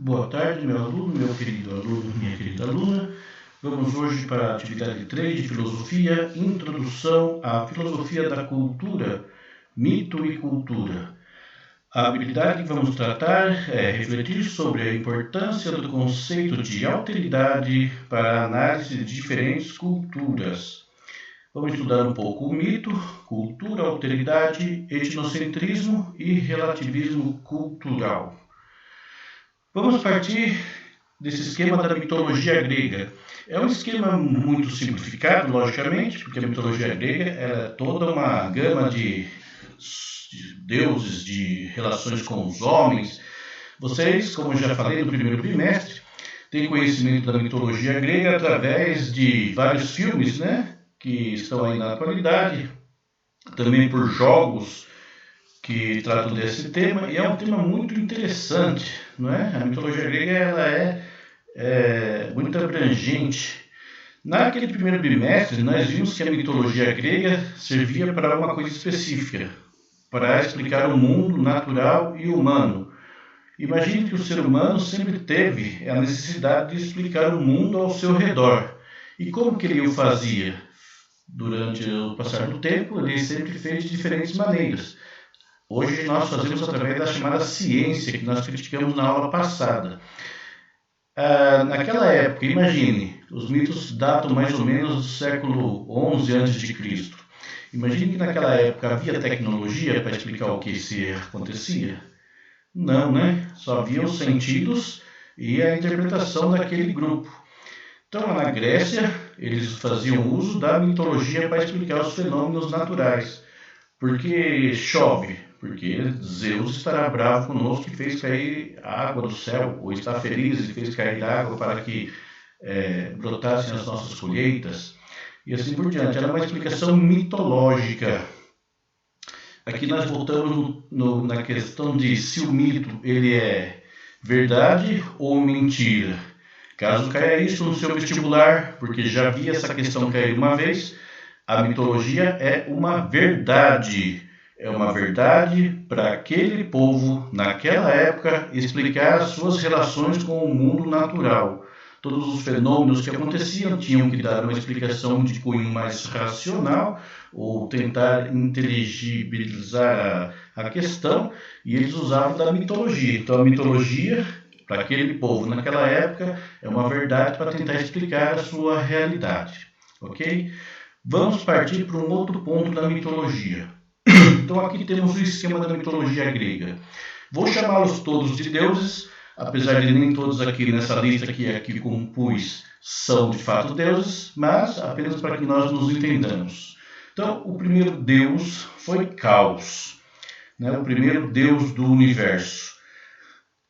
Boa tarde, meu aluno, meu querido aluno, minha querida aluna. Vamos hoje para a atividade 3 de Filosofia, Introdução à Filosofia da Cultura, Mito e Cultura. A habilidade que vamos tratar é refletir sobre a importância do conceito de alteridade para a análise de diferentes culturas. Vamos estudar um pouco o mito, cultura, alteridade, etnocentrismo e relativismo cultural. Vamos partir desse esquema da mitologia grega. É um esquema muito simplificado, logicamente, porque a mitologia grega é toda uma gama de deuses, de relações com os homens. Vocês, como eu já falei no primeiro bimestre, têm conhecimento da mitologia grega através de vários filmes, né, que estão aí na atualidade, também por jogos que tratam desse tema, e é um tema muito interessante, não é? A mitologia grega ela é muito abrangente. Naquele primeiro bimestre, nós vimos que a mitologia grega servia para uma coisa específica, para explicar o mundo natural e humano. Imagine que o ser humano sempre teve a necessidade de explicar o mundo ao seu redor. E como que ele o fazia? Durante o passar do tempo, ele sempre fez de diferentes maneiras. Hoje nós fazemos através da chamada ciência, que nós criticamos na aula passada. Naquela época, imagine, os mitos datam mais ou menos do século XI a.C. Imagine que naquela época havia tecnologia para explicar o que se acontecia? Não, né? Só havia os sentidos e a interpretação daquele grupo. Então, na Grécia, eles faziam uso da mitologia para explicar os fenômenos naturais. Porque chove, porque Zeus estará bravo conosco que fez cair a água do céu, ou está feliz e fez cair água para que brotassem as nossas colheitas, e assim por diante. Era uma explicação mitológica. Aqui nós voltamos na questão de se o mito ele é verdade ou mentira. Caso caia isso no seu vestibular, porque já vi essa questão cair uma vez, a mitologia é uma verdade. É uma verdade para aquele povo, naquela época, explicar as suas relações com o mundo natural. Todos os fenômenos que aconteciam tinham que dar uma explicação de cunho mais racional ou tentar inteligibilizar a questão, e eles usavam da mitologia. Então, a mitologia, para aquele povo naquela época, é uma verdade para tentar explicar a sua realidade. Ok? Vamos partir para um outro ponto da mitologia. Então aqui temos o esquema da mitologia grega. Vou chamá-los todos de deuses, apesar de nem todos aqui nessa lista que compus são de fato deuses, mas apenas para que nós nos entendamos. Então o primeiro deus foi Caos, né? O primeiro deus do universo.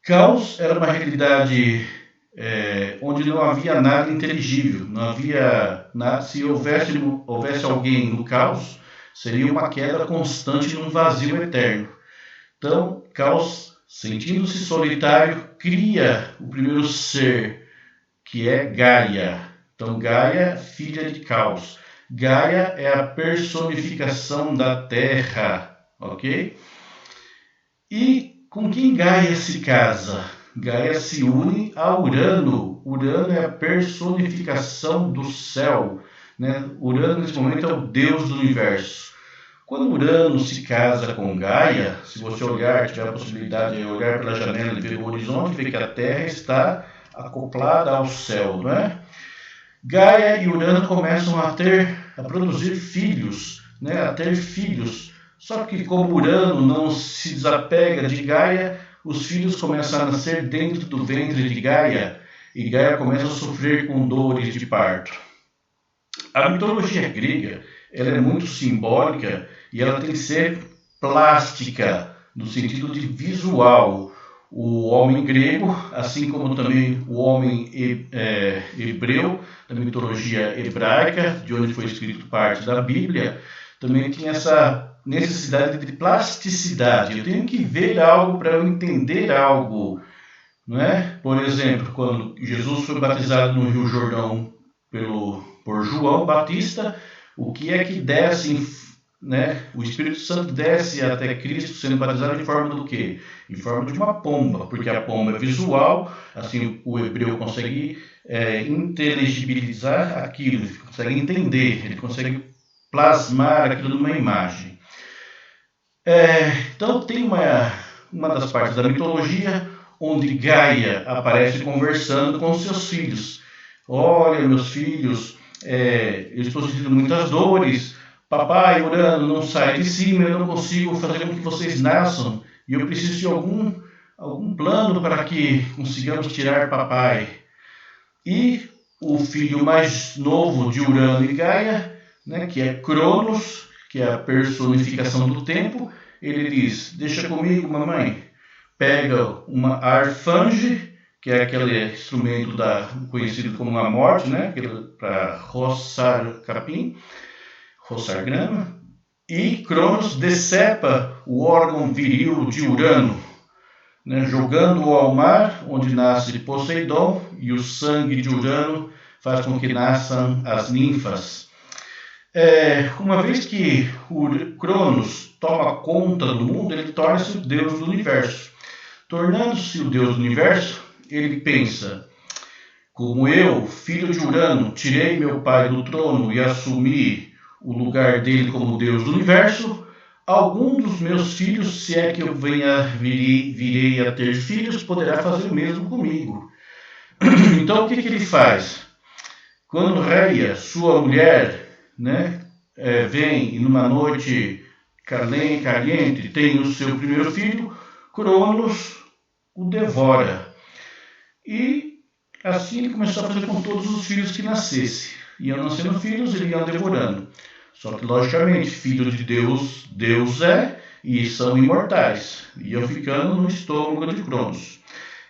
Caos era uma realidade onde não havia nada inteligível, não havia nada. Se houvesse alguém no caos, seria uma queda constante num vazio eterno. Então, Caos, sentindo-se solitário, cria o primeiro ser, que é Gaia. Então, Gaia, filha de Caos. Gaia é a personificação da Terra, ok? E com quem Gaia se casa? Gaia se une a Urano. Urano é a personificação do céu, né? Urano, nesse momento, é o deus do universo. Quando Urano se casa com Gaia, se você tiver a possibilidade de olhar pela janela e ver o horizonte, ver que a Terra está acoplada ao céu, não é? Gaia e Urano começam a produzir filhos, né? A ter filhos. Só que como Urano não se desapega de Gaia, os filhos começam a nascer dentro do ventre de Gaia, e Gaia começa a sofrer com dores de parto. A mitologia grega ela é muito simbólica e ela tem que ser plástica, no sentido de visual. O homem grego, assim como também o homem hebreu, da mitologia hebraica, de onde foi escrito parte da Bíblia, também tinha essa necessidade de plasticidade. Eu tenho que ver algo para eu entender algo, não é? Por exemplo, quando Jesus foi batizado no Rio Jordão por João Batista, o que é que desce né? O Espírito Santo desce até Cristo sendo batizado em forma do quê? Em forma de uma pomba, porque a pomba é visual, assim o hebreu consegue inteligibilizar aquilo, ele consegue entender, ele consegue plasmar aquilo numa imagem. Então tem uma das partes da mitologia onde Gaia aparece conversando com os seus filhos. Olha, meus filhos, eu estou sentindo muitas dores. Papai, Urano, não sai de cima, eu não consigo fazer com que vocês nasçam. E eu preciso de algum plano para que consigamos tirar papai. E o filho mais novo de Urano e Gaia, né, que é Cronos, que é a personificação do tempo, ele diz, deixa comigo, mamãe. Pega uma arfange, que é aquele instrumento conhecido como a morte, né, para roçar capim, roçar grama, e Cronos decepa o órgão viril de Urano, né, jogando-o ao mar, onde nasce Poseidon, e o sangue de Urano faz com que nasçam as ninfas. Uma vez que o Cronos toma conta do mundo, ele torna-se o deus do universo. Tornando-se o deus do universo, ele pensa, como eu, filho de Urano, tirei meu pai do trono e assumi o lugar dele como deus do universo, algum dos meus filhos, se é que eu virei a ter filhos, poderá fazer o mesmo comigo. Então o que ele faz? Quando Reia, sua mulher, né, vem e numa noite caliente tem o seu primeiro filho, Cronos o devora. E assim ele começou a fazer com todos os filhos que nascessem. Iam nascendo filhos, ele ia devorando. Só que, logicamente, filho de Deus, Deus é, e são imortais. Iam ficando no estômago de Cronos.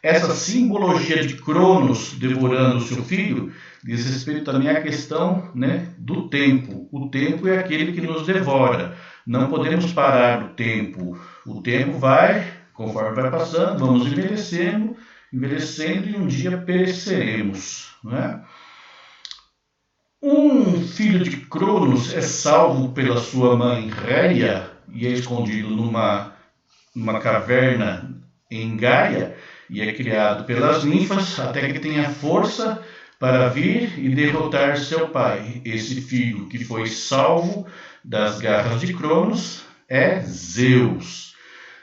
Essa simbologia de Cronos devorando o seu filho diz respeito também à questão, né, do tempo. O tempo é aquele que nos devora. Não podemos parar o tempo. O tempo vai, conforme vai passando, vamos envelhecendo e um dia pereceremos. Né? Um filho de Cronos é salvo pela sua mãe Reia e é escondido numa caverna em Gaia e é criado pelas ninfas até que tenha força para vir e derrotar seu pai. Esse filho que foi salvo das garras de Cronos é Zeus.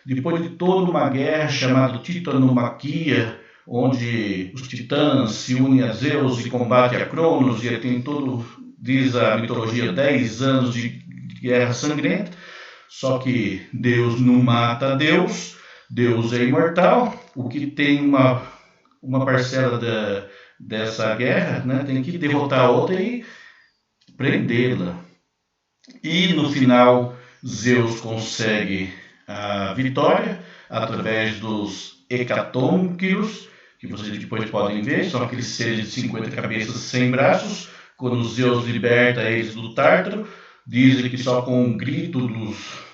Depois de toda uma guerra chamada Titanomaquia, onde os titãs se unem a Zeus e combatem a Cronos, e tem todo, diz a mitologia, 10 anos de guerra sangrenta, só que Deus não mata Deus, Deus é imortal, o que tem uma parcela dessa guerra, né, tem que derrotar a outra e prendê-la. E no final, Zeus consegue a vitória através dos hecatônquiros, que vocês depois podem ver, são aqueles seres de 50 cabeças sem braços. Quando Zeus liberta eles do Tártaro, dizem que só com um grito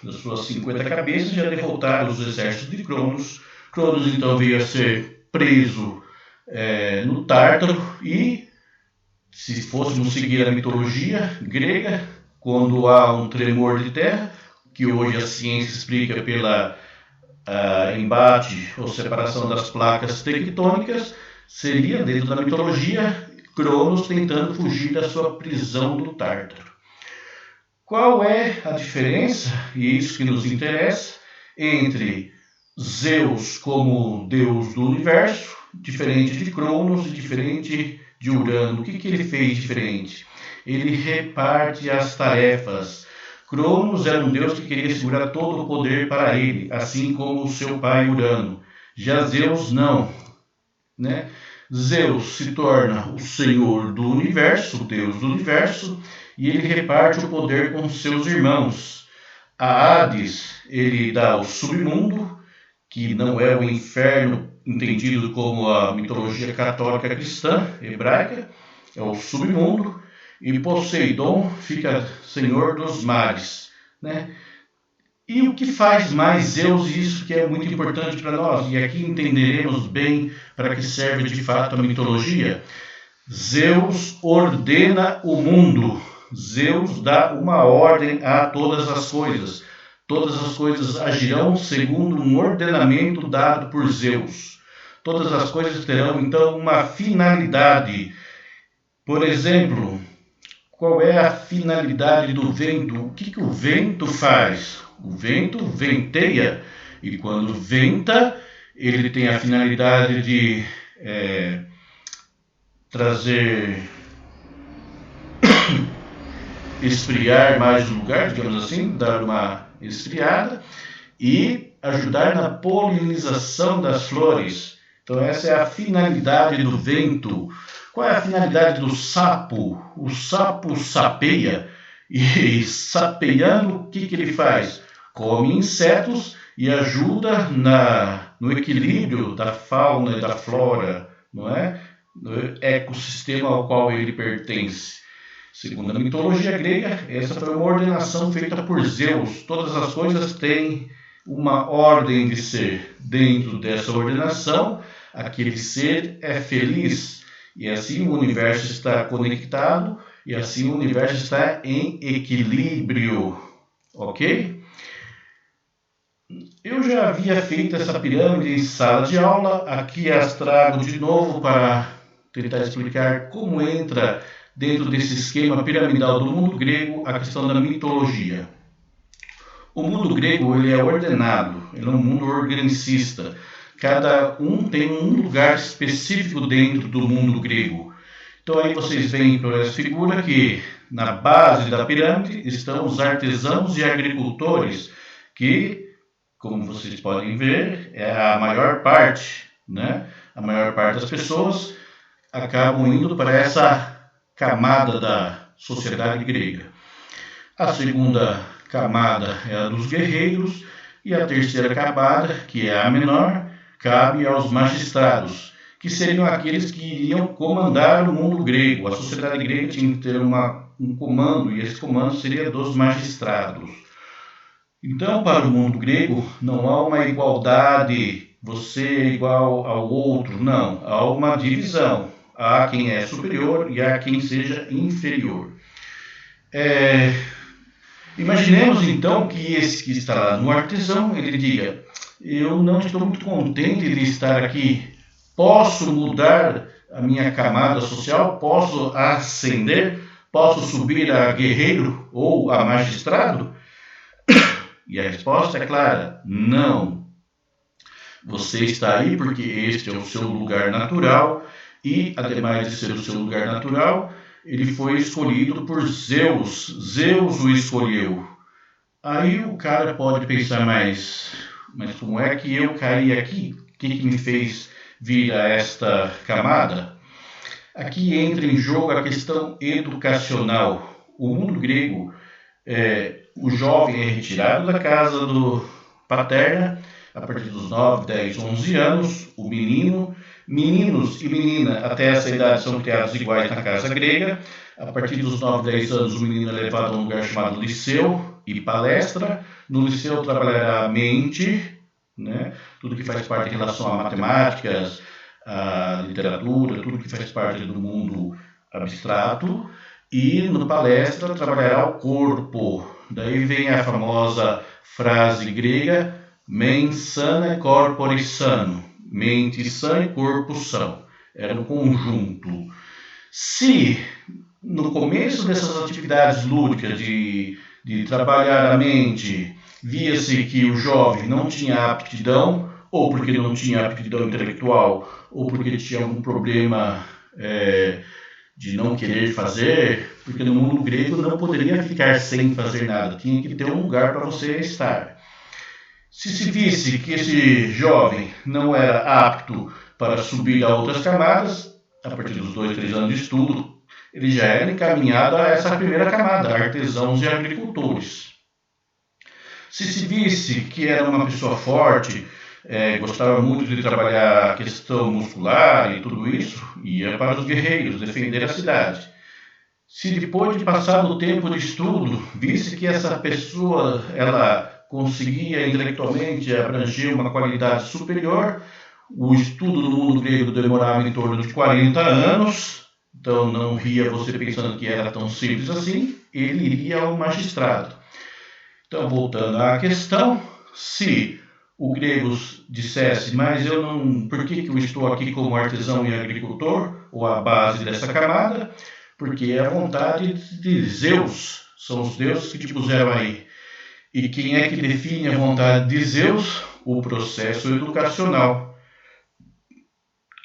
das suas 50 cabeças já derrotaram os exércitos de Cronos. Cronos então veio a ser preso no Tártaro e, se fôssemos seguir a mitologia grega, quando há um tremor de terra, que hoje a ciência explica pela embate ou separação das placas tectônicas, seria, dentro da mitologia, Cronos tentando fugir da sua prisão do Tártaro. Qual é a diferença, e isso que nos interessa, entre Zeus como deus do universo, diferente de Cronos e diferente de Urano? O que ele fez diferente? Ele reparte as tarefas. Cronos era um deus que queria segurar todo o poder para ele, assim como o seu pai Urano. Já Zeus não. Né? Zeus se torna o senhor do universo, o deus do universo, e ele reparte o poder com seus irmãos. A Hades, ele dá o submundo, que não é o inferno entendido como a mitologia católica cristã, hebraica, é o submundo. E Poseidon fica senhor dos mares, né? E o que faz mais Zeus, isso que é muito importante para nós, e aqui entenderemos bem para que serve de fato a mitologia. Zeus ordena o mundo, Zeus dá uma ordem a todas as coisas. Todas as coisas agirão segundo um ordenamento dado por Zeus. Todas as coisas terão, então, uma finalidade. Por exemplo, qual é a finalidade do vento? O que o vento faz? O vento venteia, e quando venta, ele tem a finalidade de trazer, esfriar mais o lugar, digamos assim, dar uma esfriada e ajudar na polinização das flores. Então essa é a finalidade do vento. Qual é a finalidade do sapo? O sapo sapeia, e sapeando, o que ele faz? Come insetos e ajuda no equilíbrio da fauna e da flora, não é? No ecossistema ao qual ele pertence. Segundo a mitologia grega, essa foi uma ordenação feita por Zeus. Todas as coisas têm uma ordem de ser. Dentro dessa ordenação, aquele ser é feliz. E assim o universo está conectado, e assim o universo está em equilíbrio. Ok? Eu já havia feito essa pirâmide em sala de aula. Aqui as trago de novo para tentar explicar como entra dentro desse esquema piramidal do mundo grego a questão da mitologia. O mundo grego ele é ordenado, ele é um mundo organicista. Cada um tem um lugar específico dentro do mundo grego. Então aí vocês veem por essa figura que na base da pirâmide estão os artesãos e agricultores, que, como vocês podem ver, é a maior parte, né? A maior parte das pessoas acabam indo para essa camada da sociedade grega. A segunda camada é a dos guerreiros, e a terceira camada, que é a menor, cabe aos magistrados, que seriam aqueles que iriam comandar o mundo grego. A sociedade grega tinha que ter um comando, e esse comando seria dos magistrados. Então, para o mundo grego, não há uma igualdade, você é igual ao outro, não. Há uma divisão. Há quem é superior e há quem seja inferior. Imaginemos então que esse que está lá no artesão, ele diga: eu não estou muito contente de estar aqui, posso mudar a minha camada social, posso ascender, posso subir a guerreiro ou a magistrado? E a resposta é clara: não. Você está aí porque este é o seu lugar natural, e, ademais de ser o seu lugar natural, ele foi escolhido por Zeus. Zeus o escolheu. Aí o cara pode pensar, mas como é que eu caí aqui? O que me fez vir a esta camada? Aqui entra em jogo a questão educacional. O mundo grego, o jovem é retirado da casa paterna a partir dos 9, 10, 11 anos. O meninos e menina até essa idade são criados iguais na casa grega. A partir dos 9, 10 anos, o menino é levado a um lugar chamado liceu e palestra. No liceu trabalhará a mente, né? Tudo que faz parte em relação a matemáticas, a literatura, tudo que faz parte do mundo abstrato. E no palestra trabalhará o corpo. Daí vem a famosa frase grega: mens sana corpore sano. Mente sã e corpo são. Era um conjunto. Se no começo dessas atividades lúdicas de trabalhar a mente, via-se que o jovem não tinha aptidão, ou porque não tinha aptidão intelectual, ou porque tinha algum problema de não querer fazer, porque no mundo grego não poderia ficar sem fazer nada, tinha que ter um lugar para você estar. Se visse que esse jovem não era apto para subir a outras camadas, a partir dos 2, 3 anos de estudo, ele já era encaminhado a essa primeira camada, artesãos e agricultores. Se visse que era uma pessoa forte, gostava muito de trabalhar a questão muscular e tudo isso, ia para os guerreiros, defender a cidade. Se depois de passar o tempo de estudo, visse que essa pessoa ela conseguia intelectualmente abranger uma qualidade superior, o estudo no mundo grego demorava em torno de 40 anos, Então não ria você pensando que era tão simples assim, ele iria ao magistrado. Então, voltando à questão, se o grego dissesse, mas eu não, por que eu estou aqui como artesão e agricultor, ou a base dessa camada? Porque é a vontade de Zeus, são os deuses que te puseram aí. E quem é que define a vontade de Zeus? O processo educacional.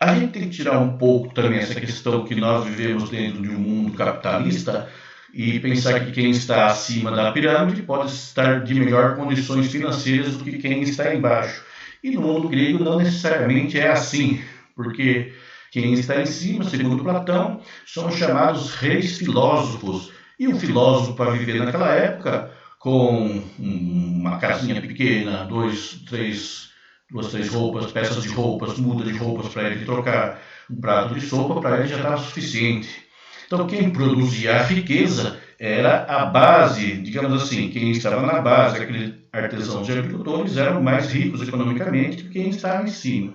A gente tem que tirar um pouco também essa questão que nós vivemos dentro de um mundo capitalista e pensar que quem está acima da pirâmide pode estar de melhor condições financeiras do que quem está embaixo. E no mundo grego não necessariamente é assim, porque quem está em cima, segundo Platão, são chamados reis filósofos. E o filósofo, para viver naquela época, com uma casinha pequena, duas, três roupas, peças de roupas, muda de roupas para ele trocar, um prato de sopa, para ele já estava suficiente. Então, quem produzia a riqueza era a base, digamos assim, quem estava na base, aqueles artesãos e agricultores, eram mais ricos economicamente que quem estava em cima.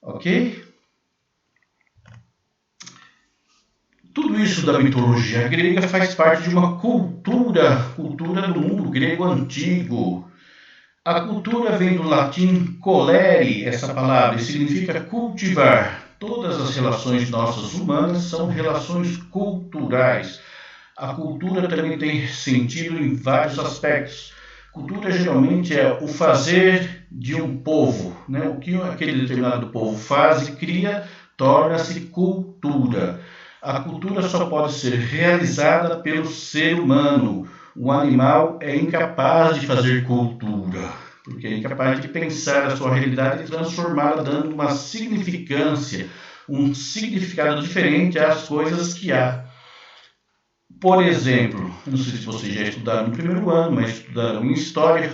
Ok? Tudo isso da mitologia grega faz parte de uma cultura do mundo grego antigo. A cultura vem do latim colere, essa palavra, e significa cultivar. Todas as relações nossas humanas são relações culturais. A cultura também tem sentido em vários aspectos. Cultura geralmente é o fazer de um povo, né? O que aquele determinado povo faz e cria torna-se cultura. A cultura só pode ser realizada pelo ser humano. O animal é incapaz de fazer cultura, porque é incapaz de pensar a sua realidade e transformá-la, dando uma significância, um significado diferente às coisas que há. Por exemplo, não sei se vocês já estudaram no primeiro ano, mas estudaram em História,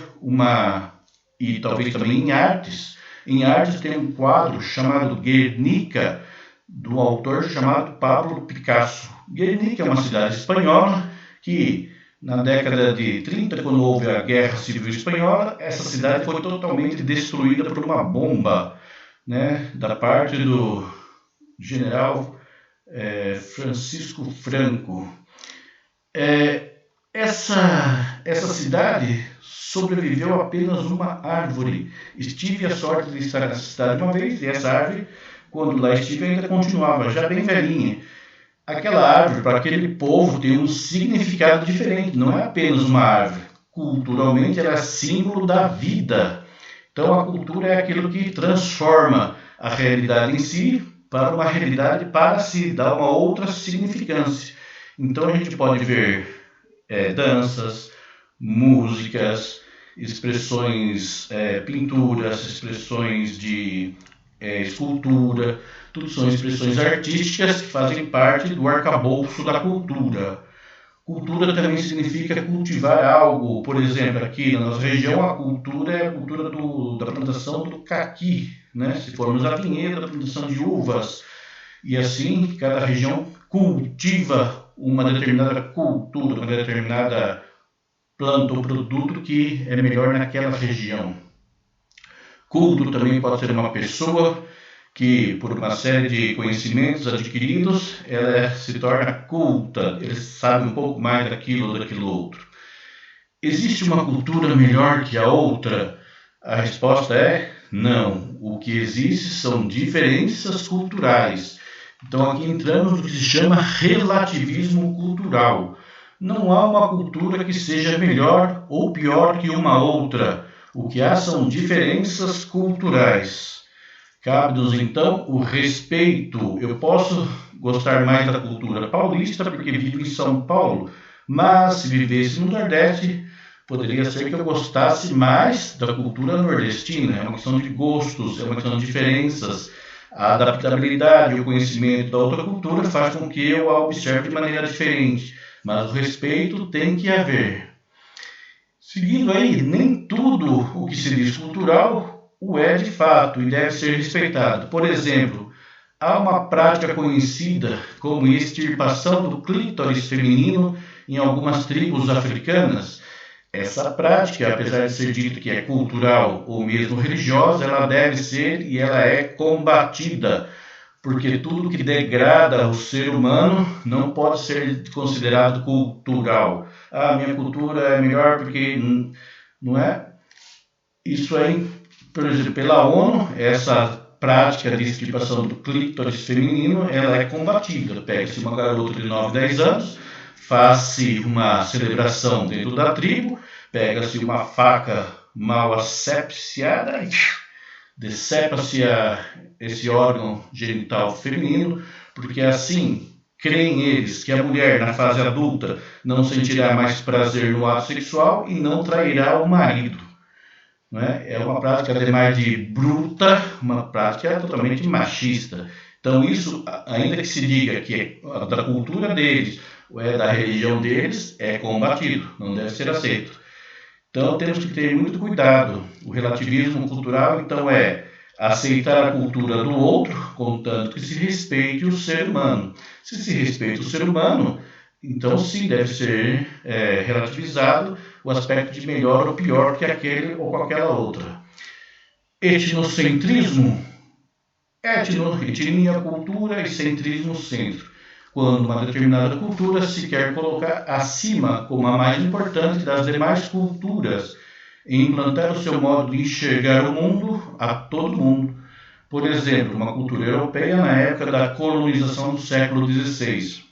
e talvez também em Artes. Em Artes tem um quadro chamado Guernica, do autor chamado Pablo Picasso. Guernica é uma cidade espanhola que, na década de 30, quando houve a Guerra Civil Espanhola, essa cidade foi totalmente destruída por uma bomba, né, da parte do general Francisco Franco. Essa cidade sobreviveu apenas uma árvore. Tive a sorte de estar nessa cidade uma vez, e essa árvore, quando lá estive, ainda continuava, já bem velhinha. Aquela árvore, para aquele povo, tem um significado diferente, não é apenas uma árvore. Culturalmente, ela é símbolo da vida. Então, a cultura é aquilo que transforma a realidade em si para uma realidade para si, dar uma outra significância. Então, a gente pode ver danças, músicas, expressões, pinturas, expressões de escultura, tudo são expressões artísticas que fazem parte do arcabouço da cultura. Cultura também significa cultivar algo. Por exemplo, aqui na nossa região, a cultura é a cultura da plantação do caqui, né? Se formos a vinhedo, a plantação de uvas. E assim, cada região cultiva uma determinada cultura, uma determinada planta ou produto que é melhor naquela região. Culto também pode ser uma pessoa que, por uma série de conhecimentos adquiridos, ela se torna culta, ele sabe um pouco mais daquilo ou daquilo outro. Existe uma cultura melhor que a outra? A resposta é não. O que existe são diferenças culturais. Então aqui entramos no que se chama relativismo cultural. Não há uma cultura que seja melhor ou pior que uma outra. O que há são diferenças culturais. Cabe-nos então o respeito. Eu posso gostar mais da cultura paulista porque vivo em São Paulo, mas se vivesse no Nordeste, poderia ser que eu gostasse mais da cultura nordestina. É uma questão de gostos, é uma questão de diferenças. A adaptabilidade e o conhecimento da outra cultura faz com que eu a observe de maneira diferente, mas o respeito tem que haver. Seguindo aí, nem tudo o que se diz cultural o é de fato e deve ser respeitado. Por exemplo, há uma prática conhecida como extirpação do clítoris feminino em algumas tribos africanas. Essa prática, apesar de ser dito que é cultural ou mesmo religiosa, ela deve ser e ela é combatida. porque tudo que degrada o ser humano não pode ser considerado cultural. Ah, minha cultura é melhor porque não é. Isso aí, por exemplo, pela ONU, essa prática de estripação do clítoris feminino, ela é combatida. Pega-se uma garota de 9, 10 anos, faz-se uma celebração dentro da tribo, pega-se uma faca mal asepsiada e decepa-se esse órgão genital feminino, porque assim creem eles que a mulher na fase adulta não sentirá mais prazer no ato sexual e não trairá o marido. Não é? É uma prática, ademais de bruta, uma prática totalmente machista. Então isso, ainda que se diga que é da cultura deles ou é da religião deles, é combatido, não deve ser aceito. Então temos que ter muito cuidado. O relativismo cultural, então, é aceitar a cultura do outro, contanto que se respeite o ser humano. Se se respeita o ser humano, então sim, deve ser relativizado o aspecto de melhor ou pior que aquele ou aquela outra. Etnocentrismo, etnia, cultura e centrismo, centro. Quando uma determinada cultura se quer colocar acima como a mais importante das demais culturas e implantar o seu modo de enxergar o mundo a todo mundo. Por exemplo, uma cultura europeia na época da colonização do século XVI.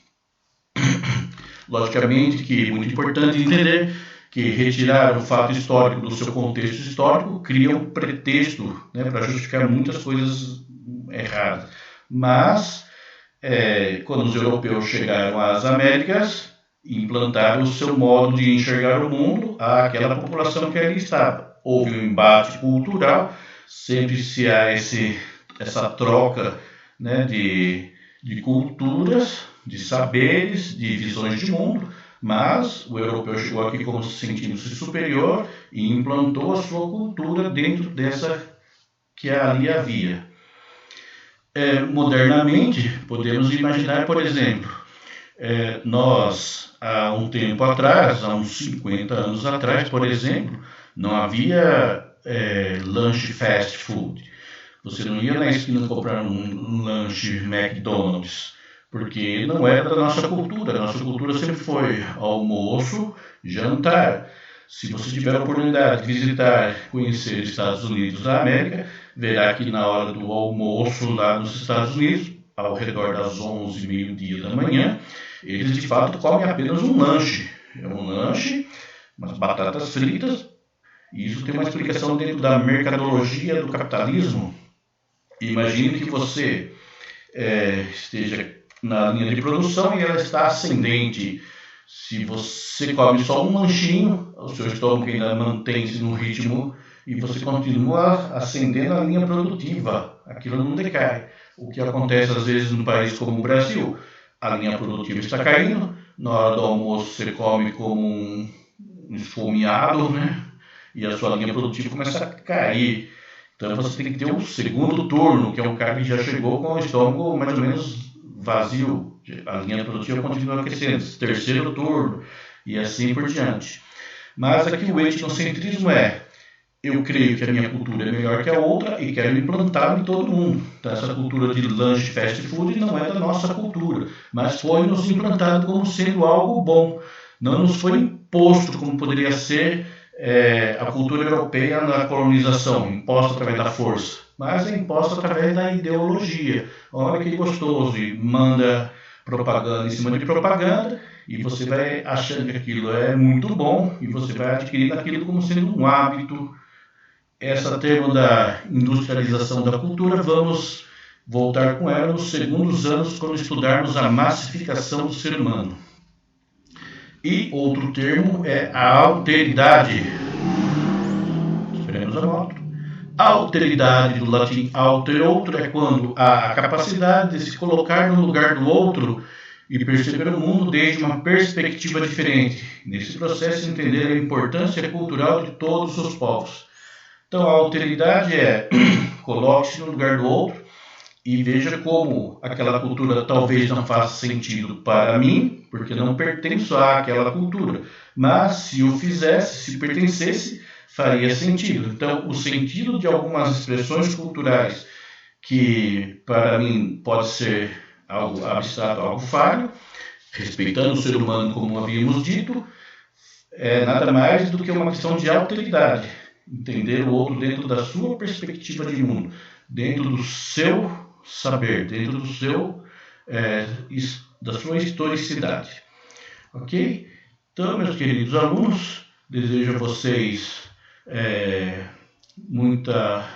Logicamente que é muito importante entender que retirar o fato histórico do seu contexto histórico cria um pretexto, né, para justificar muitas coisas erradas. Mas, quando os europeus chegaram às Américas, implantaram o seu modo de enxergar o mundo àquela população que ali estava. Houve um embate cultural, sempre se há essa troca, né, de culturas, de saberes, de visões de mundo, mas o europeu chegou aqui como sentindo-se superior e implantou a sua cultura dentro dessa que ali havia. Modernamente, podemos imaginar, por exemplo, nós, há um tempo atrás, há uns 50 anos atrás, por exemplo, não havia lanche fast food. Você não ia na esquina comprar um lanche McDonald's, porque não era da nossa cultura. A nossa cultura sempre foi almoço, jantar. Se você tiver a oportunidade de visitar, conhecer Estados Unidos da América, verá que na hora do almoço lá nos Estados Unidos, ao redor das 11, meio-dia da manhã, eles de fato comem apenas um lanche. É um lanche, umas batatas fritas, e isso tem uma explicação dentro da mercadologia do capitalismo. Imagine que você esteja na linha de produção e ela está ascendente. Se você come só um lanchinho, o seu estômago ainda mantém-se no ritmo e você continua ascendendo a linha produtiva. Aquilo não decai. O que acontece às vezes num país como o Brasil, a linha produtiva está caindo, na hora do almoço você come como um esfomeado, né? E a sua linha produtiva começa a cair. Então você tem que ter um segundo turno, que é um cara que já chegou com o estômago mais ou menos vazio. A linha produtiva continua aquecendo. Terceiro turno, e assim por diante. Mas aqui o etnocentrismo eu creio que a minha cultura é melhor que a outra e quero implantá-la em todo mundo. Então essa cultura de lanche fast food não é da nossa cultura, mas foi nos implantado como sendo algo bom. Não nos foi imposto como poderia ser a cultura europeia na colonização, imposta através da força, mas é imposta através da ideologia. Olha que gostoso, e manda propaganda em cima de propaganda, e você vai achando que aquilo é muito bom, e você vai adquirindo aquilo como sendo um hábito. Essa termo da industrialização da cultura, vamos voltar com ela nos segundos anos, quando estudarmos a massificação do ser humano. E outro termo é a alteridade. Esperemos a moto. A alteridade, do latim alter outro, é quando há a capacidade de se colocar no lugar do outro e perceber o mundo desde uma perspectiva diferente. Nesse processo, entender a importância cultural de todos os povos. Então, a alteridade coloque-se no lugar do outro e veja como aquela cultura talvez não faça sentido para mim, porque não pertenço àquela cultura. Mas se o fizesse, se pertencesse, faria sentido. Então, o sentido de algumas expressões culturais que para mim pode ser algo abstrato, algo falho, respeitando o ser humano como havíamos dito, é nada mais do que uma questão de alteridade, entender o outro dentro da sua perspectiva de mundo, dentro do seu saber, dentro do seu, da sua historicidade. Ok? Então, meus queridos alunos, desejo a vocês muita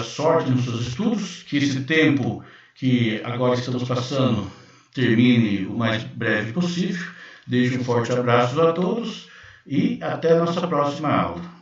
sorte nos seus estudos, que esse tempo que agora estamos passando termine o mais breve possível. Deixo um forte abraço a todos e até a nossa próxima aula.